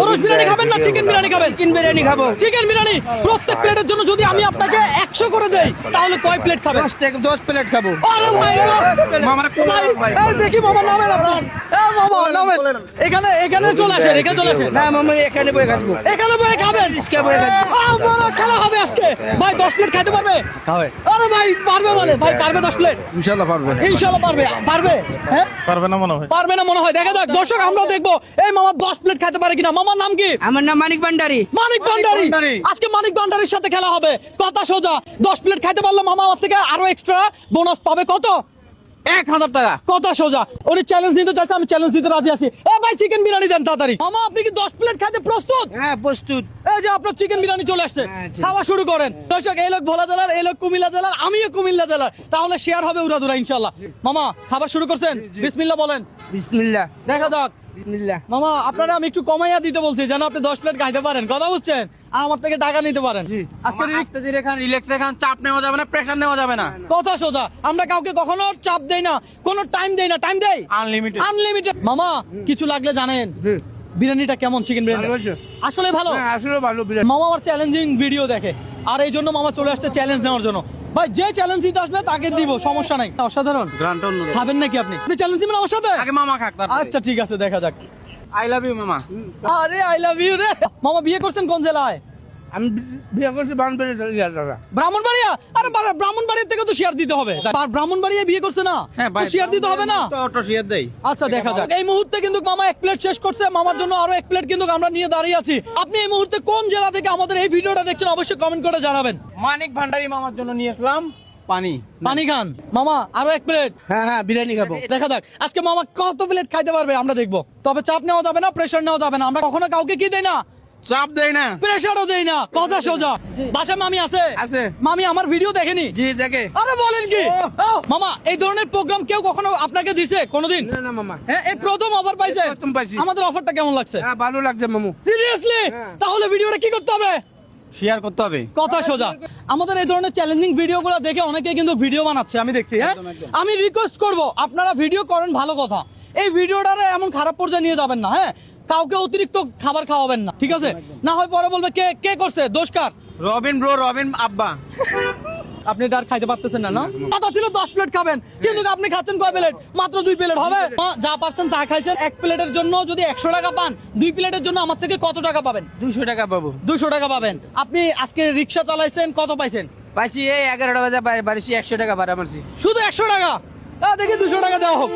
ওরস বিরিয়ানি খাবেন না চিকেন বিরিয়ানি খাবেন? চিকেন বিরিয়ানি খাবো। চিকেন বিরিয়ানি প্রত্যেক প্লেটের জন্য যদি আমি আপনাকে 100 করে দেই তাহলে কয় প্লেট খাবেন? 10 প্লেট খাবো। আরে ভাই মামার ভাই, এই দেখি মামা নামেন আপনার। এই মামা নামেন। এখানে চলে আসেন, এখানে চলে আসেন। না মামা এখানে বসে খাবো। এখানে বসে খাবেন? রিস্কা বসে খাবো। বড় খেলা হবে আজকে। ভাই 10 প্লেট খাইতে পারবে? খাবে আরে ভাই পারবে বলে, ভাই পারবে 10 প্লেট? ইনশাআল্লাহ পারবে। ইনশাআল্লাহ পারবে। পারবে? হ্যাঁ পারবে না মনে হয়। পারবে না মনে হয়। দেখা যাক দর্শক, আমরা দেখবো এই মামা 10 প্লেট খাইতে পারে কিনা। মামার নাম কি? আমার নাম মানিক ভান্ডারি। মানিক ভান্ডারি। ভান্ডারী। আজকে মানিক ভান্ডারির সাথে খেলা হবে। কথা সোজা, 10 প্লেট খাইতে পারলে মামা আমার থেকে আরো এক্সট্রা বোনাস পাবে। কত? 1000 টাকা। কথা সোজা। উনি চ্যালেঞ্জ দিতে চাইছে, আমি চ্যালেঞ্জ দিতে রাজি আছি। এ ভাই চিকেন বিরিয়ানি দেন তাড়াতাড়ি। মামা আপনি কি 10 প্লেট খাইতে প্রস্তুত? হ্যাঁ প্রস্তুত। এই যে আপনার চিকেন বিরিয়ানি চলে আসছে, হ্যাঁ, জি। খাওয়া শুরু করেন। দর্শক এই লোক ভোলা জেলার, এই লোক কুমিল্লা জেলার, আমিও কুমিল্লা জেলার, তাহলে শেয়ার হবে উড়াধুরা ইনশাআল্লাহ। মামা খাবার শুরু করছেন? বিসমিল্লাহ বলেন। বিসমিল্লাহ। দেখা যাক। বিসমিল্লাহ। মামা আপনারা আমি একটু কমাইয়া দিতে বলছি যেন আপনি 10 প্লেট খাইতে পারেন। কথা বুঝছেন? আমার থেকে টাকা নিতে পারেন। আজকে রিল্যাক্স এখান, চাপ নেওয়া যাবে না, প্রেসার নেওয়া যাবে না। কথা সোজা, আমরা কাউকে কখনো চাপ দেই না, কোনো টাইম দেই না। টাইম দেই আনলিমিটেড। আনলিমিটেড। মামা কিছু লাগলে জানেন বিরিয়ানিটা কেমন? চিকেন বিরিয়ানি ভালো হয়েছে। আসলে ভালো। হ্যাঁ আসলে ভালো বিরিয়ানি। মামা আমার চ্যালেঞ্জিং ভিডিও দেখে, আর এই জন্য মামা চলে আসছে চ্যালেঞ্জ নেওয়ার জন্য। ভাই যে চ্যালেঞ্জ দিতে আসবে তাকে দিব, সমস্যা নাই। অসাধারণ। গ্রান্ট অন্য। খাবেন নাকি আপনি? আপনি চ্যালেঞ্জ দিবেন আমার সাথে? আগে মামা খাক তারপরে। আচ্ছা ঠিক আছে, দেখা যাক। আই লাভ ইউ মামা। আরে আই লাভ ইউ রে। মামা বিয়ে করছেন কোন জেলায়? আমি বিয়ে করছি বানবেড়ে দাদা। ব্রাহ্মণবাড়িয়া। আরে ব্রাহ্মণবাড়িয়া থেকে তো শেয়ার দিতে হবে। আর ব্রাহ্মণবাড়িয়া বিয়ে করছে না, শেয়ার দিতে হবে না? তো অটো শেয়ার দেই। আচ্ছা দেখা যাক। এই মুহূর্তে কিন্তু মামা 1 প্লেট শেষ করছে, মামার জন্য আরো 1 প্লেট কিন্তু আমরা নিয়ে দাঁড়িয়ে আছি। আপনি এই মুহূর্তে কোন জেলা থেকে আমাদের এই ভিডিওটা দেখছেন অবশ্যই কমেন্ট করে জানাবেন। মানিক ভান্ডারি মামার জন্য নিয়ে আসলাম পানি। পানি খান মামা, আরো 1 প্লেট। হ্যাঁ হ্যাঁ বিরিয়ানি খাবো। দেখা যাক আজকে মামা কত প্লেট খাইতে পারবে, আমরা দেখবো। তবে চাপ নেওয়া যাবে না, প্রেসার নেওয়া যাবে না। আমরা কখনো কাউকে কি দেই না, চাপ দেই না, প্রেসারও দেই না। কথা সোজা। বাসা মামি আছে? আছে। মামি আমার ভিডিও দেখেনি? জি দেখে। আরে বলেন কি? মামা এই ধরনের প্রোগ্রাম কেউ কখনো আপনাকে দিছে কোনোদিন? না না মামা। হ্যাঁ এই প্রথম অফার পাইছে? প্রথম পাইছি। আমাদের অফারটা কেমন লাগছে? হ্যাঁ ভালো লাগছে মামু। সিরিয়াসলি? হ্যাঁ। তাহলে ভিডিওটা কি করতে হবে? শেয়ার করতে হবে। কথা সোজা। আমাদের এই ধরনের চ্যালেঞ্জিং ভিডিওগুলো দেখে অনেকেই কিন্তু ভিডিও বানাচ্ছে, আমি দেখছি। হ্যাঁ একদম, একদম। আমি রিকোয়েস্ট করব আপনারা ভিডিও করেন, ভালো কথা। এই ভিডিওটারে এমন খারাপ পর্যায়ে নিয়ে যাবেন না। হ্যাঁ কাউকে অতিরিক্ত খাবার খাওয়াবেন না, ঠিক আছে? না হয় পরে বলবে কে কে করছে, দোষ কার? রবিন ব্রো, রবিন আব্বা। আপনি ডার খাইতে পারতেছেন না, না? কথা ছিল 10 প্লেট খাবেন, কিন্তু আপনি খাচ্ছেন কয় প্লেট? মাত্র 2 প্লেট। হবে? যা পারছেন তা খাইছেন। 1 প্লেটের জন্য যদি 100 টাকা পান, 2 প্লেটের জন্য আমার থেকে কত টাকা পাবেন? 200 টাকা পাবো। 200 টাকা পাবেন। আপনি আজকে রিক্সা চালাইছেন, কত পাইছেন? পাইছি এই 11টা বাজে বাড়িছি 100 টাকা ভাড়া মারছি। শুধু 100 টাকা? দেখি 200 টাকা দেওয়া হোক।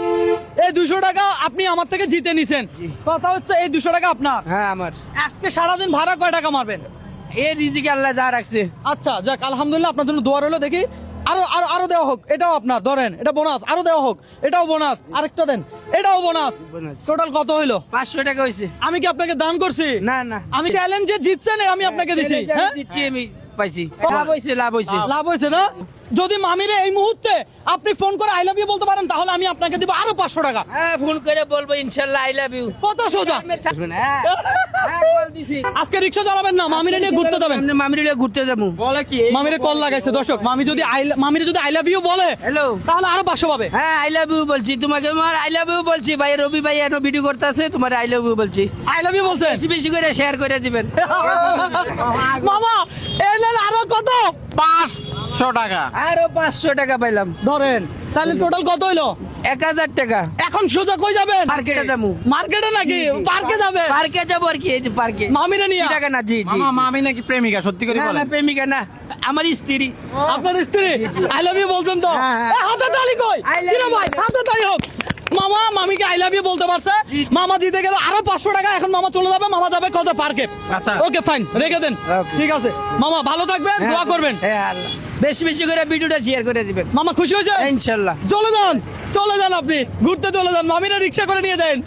এই 200 টাকা আপনি আমার থেকে জিতে নিছেন। কথা হচ্ছে এই 200 টাকা আপনার। হ্যাঁ আমার। আজকে সারাদিন ভাড়া কয় টাকা মারবেন? এই রিজিকে আল্লাহ যা রাখছে। আচ্ছা যাক, আলহামদুলিল্লাহ, আপনার জন্য দোয়া রইলো। দেখি আরো আরো আরো দেওয়া হোক। এটাও আপনার, ধরেন এটা বোনাস। আরো দেওয়া হোক, এটাও বোনাস। আরেকটা দেন, এটাও বোনাস। বোনাস। টোটাল কত হইলো? 500 টাকা হইছে। আমি কি আপনাকে দান করছি? না না। আমি চ্যালেঞ্জে জিতছেন, আমি আপনাকে দিছি। হ্যাঁ দিচ্ছি আমি পাইছি। লাভ হইছে লাভ হইছে। লাভ হয়েছে না? যদি মামিরে এই মুহূর্তে আপনি ফোন করে আই লাভ ইউ বলতে পারেন, তাহলে আমি আপনাকে দিব আরো 500 টাকা। হ্যাঁ ফোন করে বলবো ইনশাআল্লাহ আই লাভ ইউ। কত সোজা। হ্যাঁ হ্যাঁ বল দিছি। আজকে রিক্সা চালাবেন না, মামিরে নিয়ে ঘুরতে যাবেন। আমরা মামির লিয়ে ঘুরতে যাবো। বলে কি? মামিরে কল লাগাইছে দর্শক। মামিরে যদি আই লাভ ইউ বলে হ্যালো। তাহলে আরো 500 পাবে। হ্যাঁ আই লাভ ইউ বলছি তোমাকে। আমার আই লাভ ইউ বলছি ভাই। রবি ভাই এনো ভিডিও করতেছে, তোমার আই লাভ ইউ বলছি। আই লাভ ইউ বলছেন? বেশি বেশি করে শেয়ার করে দিবেন। মামা এই নেন আরো কত? 500 টাকা। আরো 500 টাকা পাইলাম। ধরেন তাহলে টোটাল কত হইলো? 1000 টাকা। এখন সোজা কই যাবেন? মার্কেটে যাবো। মার্কেটে নাকি পার্কে যাবে? পার্কে যাবো আর কি, এই যে পার্কে। মামিরে নিয়ে? টাকা না। জি জি। মামা মামি নাকি প্রেমিকা? সত্যি করে না বলেন। না প্রেমিকা না, আমার স্ত্রী। আপনার স্ত্রী? আই লাভ ইউ বলছেন তো? হ্যাঁ, হ্যাঁ। হাতে তালি কই? I love কিরে you. ভাই হাতে তালি হোক। মামা মামিকে আই লাভ ইউ বলতে পারছে। মামা জিতে গেল আরো 500 টাকা। এখন মামা চলে যাবে, মামা যাবে কত পার্কে। আচ্ছা। ওকে ফাইন, রেখে দেন। Okay. ঠিক আছে মামা, ভালো থাকবেন, দোয়া করবেন। হ্যাঁ আল্লাহ। বেশি বেশি করে ভিডিওটা শেয়ার করে দিবেন। মামা খুশি হয়েছে? ইনশাআল্লাহ। চলে যান, চলে যান, আপনি ঘুরতে চলে যান, মামিরা রিক্সা করে নিয়ে যান।